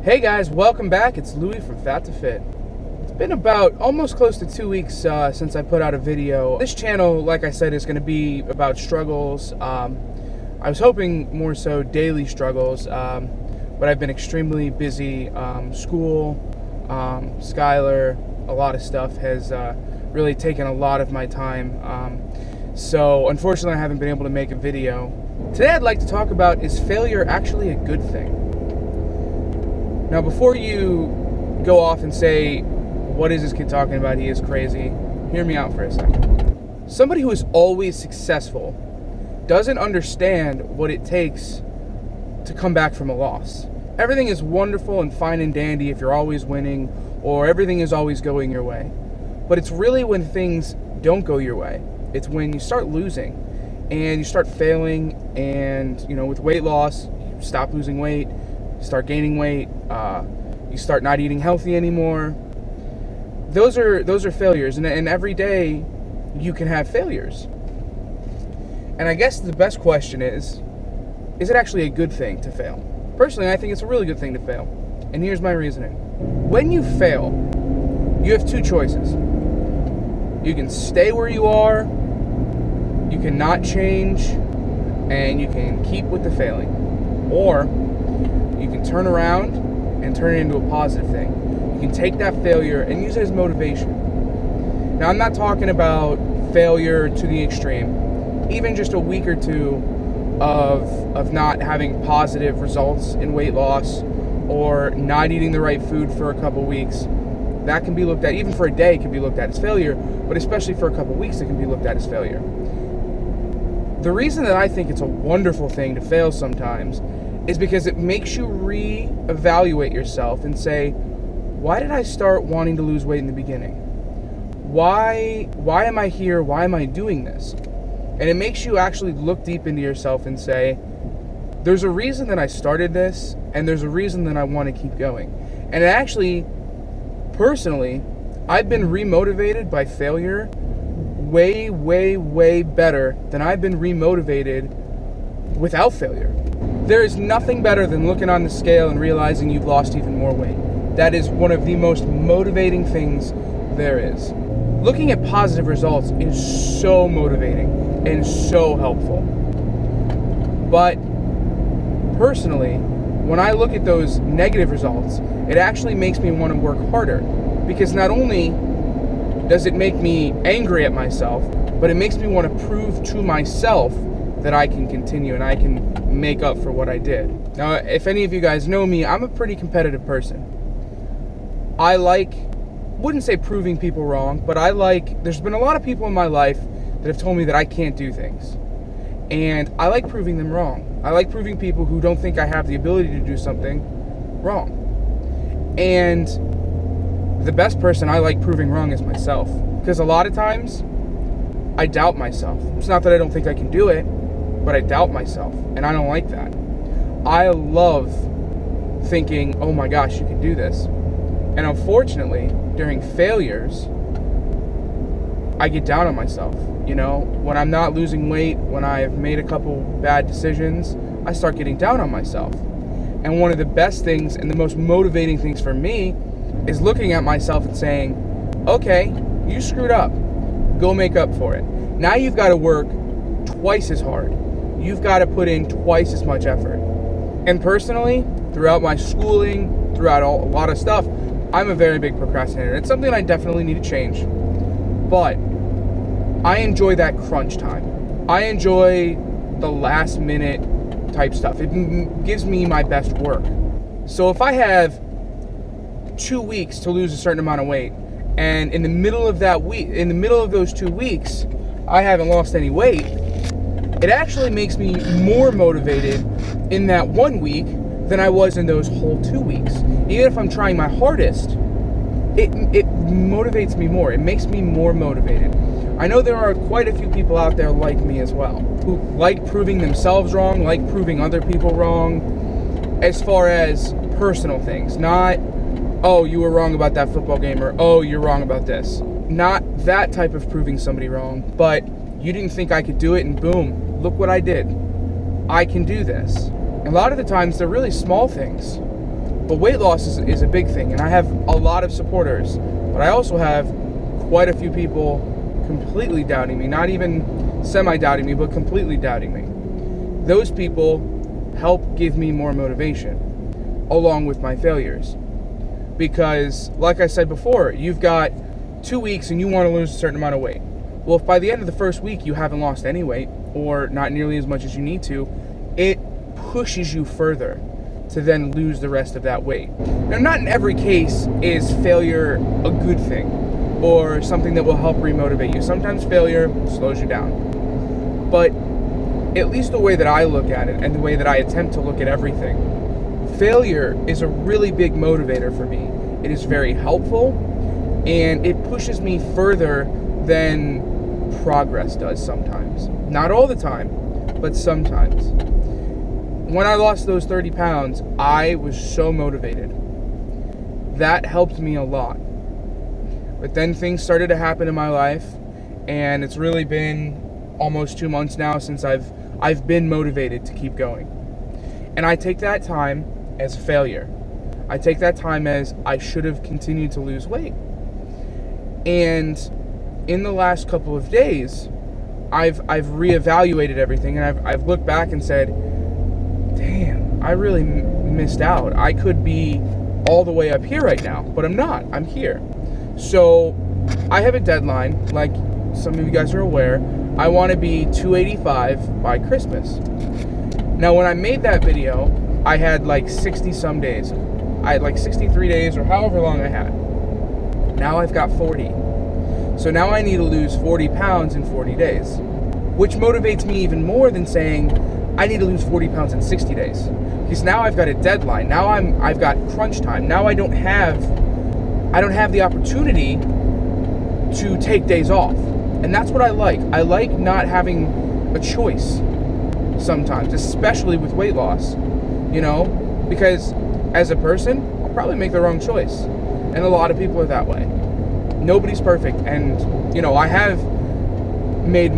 Hey guys, welcome back. It's Louie from Fat to Fit. It's been about almost close to 2 weeks since I put out a video. This channel, like I said, is going to be about struggles. I was hoping more so daily struggles, but I've been extremely busy. School, Skylar, a lot of stuff has really taken a lot of my time. So unfortunately I haven't been able to make a video. Today I'd like to talk about, is failure actually a good thing? Now, before you go off and say, what is this kid talking about? He is crazy. Hear me out for a second. Somebody who is always successful doesn't understand what it takes to come back from a loss. Everything is wonderful and fine and dandy if you're always winning, or everything is always going your way. But it's really when things don't go your way. It's when you start losing and you start failing, and with weight loss, you stop losing weight, start gaining weight, you start not eating healthy anymore. Those are failures, and every day you can have failures. And I guess the best question is it actually a good thing to fail? Personally, I think it's a really good thing to fail, and here's my reasoning. When you fail, you have two choices. You can stay where you are, you can not change, and you can keep with the failing, or you can turn around and turn it into a positive thing. You can take that failure and use it as motivation. Now, I'm not talking about failure to the extreme. Even just a week or two of not having positive results in weight loss, or not eating the right food for a couple weeks, that can be looked at, even for a day, can be looked at as failure, but especially for a couple weeks, it can be looked at as failure. The reason that I think it's a wonderful thing to fail sometimes is because it makes you re-evaluate yourself and say, why did I start wanting to lose weight in the beginning? Why am I here? Why am I doing this? And it makes you actually look deep into yourself and say, there's a reason that I started this, and there's a reason that I want to keep going. And it actually, personally, I've been remotivated by failure way, way, way better than I've been remotivated without failure. There is nothing better than looking on the scale and realizing you've lost even more weight. That is one of the most motivating things there is. Looking at positive results is so motivating and so helpful. But personally, when I look at those negative results, it actually makes me want to work harder. Because not only does it make me angry at myself, but it makes me want to prove to myself that I can continue and I can make up for what I did. Now, if any of you guys know me, I'm a pretty competitive person. I wouldn't say proving people wrong, but there's been a lot of people in my life that have told me that I can't do things. And I like proving them wrong. I like proving people who don't think I have the ability to do something wrong. And the best person I like proving wrong is myself. Because a lot of times, I doubt myself. It's not that I don't think I can do it, but I doubt myself, and I don't like that. I love thinking, oh my gosh, you can do this. And unfortunately, during failures, I get down on myself. When I'm not losing weight, when I've made a couple bad decisions, I start getting down on myself. And one of the best things and the most motivating things for me is looking at myself and saying, okay, you screwed up. Go make up for it. Now you've got to work twice as hard. You've got to put in twice as much effort. And personally, throughout my schooling, throughout a lot of stuff, I'm a very big procrastinator. It's something I definitely need to change. But I enjoy that crunch time. I enjoy the last minute type stuff. It gives me my best work. So if I have 2 weeks to lose a certain amount of weight, and in the middle of those 2 weeks, I haven't lost any weight, it actually makes me more motivated in that 1 week than I was in those whole 2 weeks. Even if I'm trying my hardest, it motivates me more. It makes me more motivated. I know there are quite a few people out there like me as well, who like proving themselves wrong, like proving other people wrong, as far as personal things. Not, oh, you were wrong about that football game, or oh, you're wrong about this. Not that type of proving somebody wrong, but you didn't think I could do it, and boom, look what I did. I can do this. And a lot of the times, they're really small things. But weight loss is a big thing, and I have a lot of supporters, but I also have quite a few people completely doubting me, not even semi-doubting me, but completely doubting me. Those people help give me more motivation, along with my failures. Because, like I said before, you've got 2 weeks and you want to lose a certain amount of weight. Well, if by the end of the first week you haven't lost any weight, or not nearly as much as you need to, it pushes you further to then lose the rest of that weight. Now, not in every case is failure a good thing or something that will help remotivate you. Sometimes failure slows you down. But at least the way that I look at it and the way that I attempt to look at everything, failure is a really big motivator for me. It is very helpful, and it pushes me further than progress does sometimes. Not all the time, but sometimes. When I lost those 30 pounds, I was so motivated. That helped me a lot. But then things started to happen in my life, and it's really been almost 2 months now since I've been motivated to keep going. And I take that time as a failure. I take that time as I should have continued to lose weight. And in the last couple of days, I've reevaluated everything, and I've looked back and said, damn, I really missed out. I could be all the way up here right now, but I'm not. I'm here. So I have a deadline, like some of you guys are aware. I want to be 285 by Christmas. Now, when I made that video, I had like 60 some days. I had like 63 days or however long I had. Now I've got 40. So now I need to lose 40 pounds in 40 days, which motivates me even more than saying I need to lose 40 pounds in 60 days. Because now I've got a deadline. Now I've got crunch time. Now I don't have the opportunity to take days off. And that's what I like. I like not having a choice sometimes, especially with weight loss, because as a person, I'll probably make the wrong choice. And a lot of people are that way. Nobody's perfect. And, I have made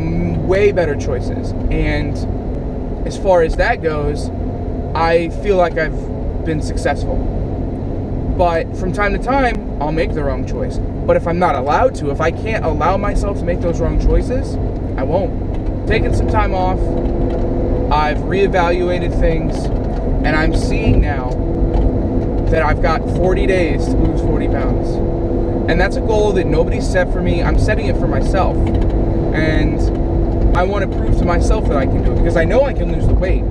way better choices. And as far as that goes, I feel like I've been successful. But from time to time, I'll make the wrong choice. But if I'm not allowed to, if I can't allow myself to make those wrong choices, I won't. Taking some time off, I've reevaluated things, and I'm seeing now that I've got 40 days to lose 40 pounds. And that's a goal that nobody's set for me. I'm setting it for myself. And I want to prove to myself that I can do it, because I know I can lose the weight.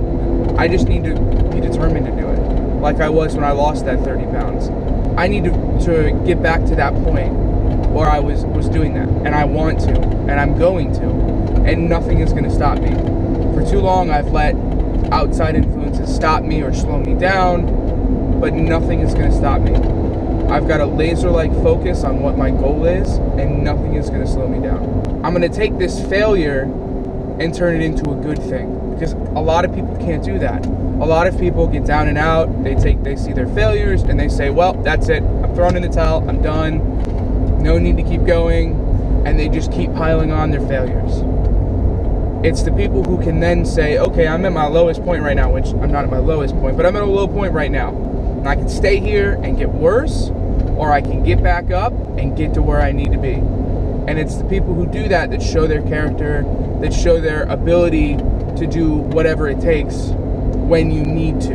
I just need to be determined to do it, like I was when I lost that 30 pounds. I need to get back to that point where I was doing that, and I want to, and I'm going to, and nothing is going to stop me. For too long, I've let outside influences stop me or slow me down, but nothing is going to stop me. I've got a laser-like focus on what my goal is, and nothing is going to slow me down. I'm going to take this failure and turn it into a good thing, because a lot of people can't do that. A lot of people get down and out. They see their failures and they say, well, that's it. I'm throwing in the towel. I'm done. No need to keep going. And they just keep piling on their failures. It's the people who can then say, okay, I'm at my lowest point right now, which I'm not at my lowest point, but I'm at a low point right now. And I can stay here and get worse, or I can get back up and get to where I need to be. And it's the people who do that that show their character, that show their ability to do whatever it takes when you need to.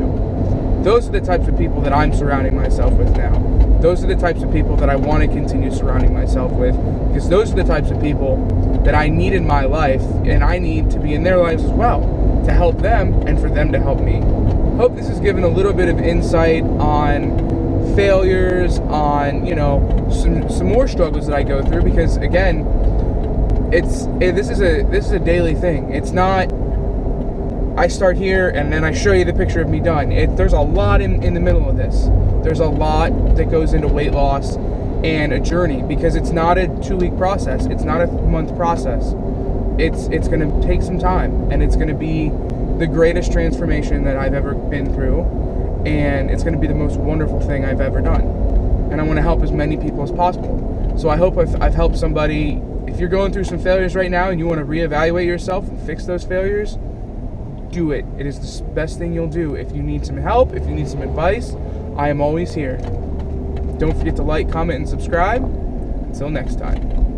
Those are the types of people that I'm surrounding myself with now. Those are the types of people that I want to continue surrounding myself with, because those are the types of people that I need in my life, and I need to be in their lives as well, to help them and for them to help me. Hope this has given a little bit of insight on failures, on some more struggles that I go through, because again, this is a daily thing. It's not I start here and then I show you the picture of me done. There's a lot in the middle of this. There's a lot that goes into weight loss and a journey, because it's not a 2-week process. It's not a month process. It's going to take some time, and it's going to be the greatest transformation that I've ever been through, and it's going to be the most wonderful thing I've ever done. And I want to help as many people as possible. So I hope I've helped somebody. If you're going through some failures right now and you want to reevaluate yourself and fix those failures, do it. It is the best thing you'll do. If you need some help, if you need some advice I am always here. Don't forget to like, comment, and subscribe. Until next time.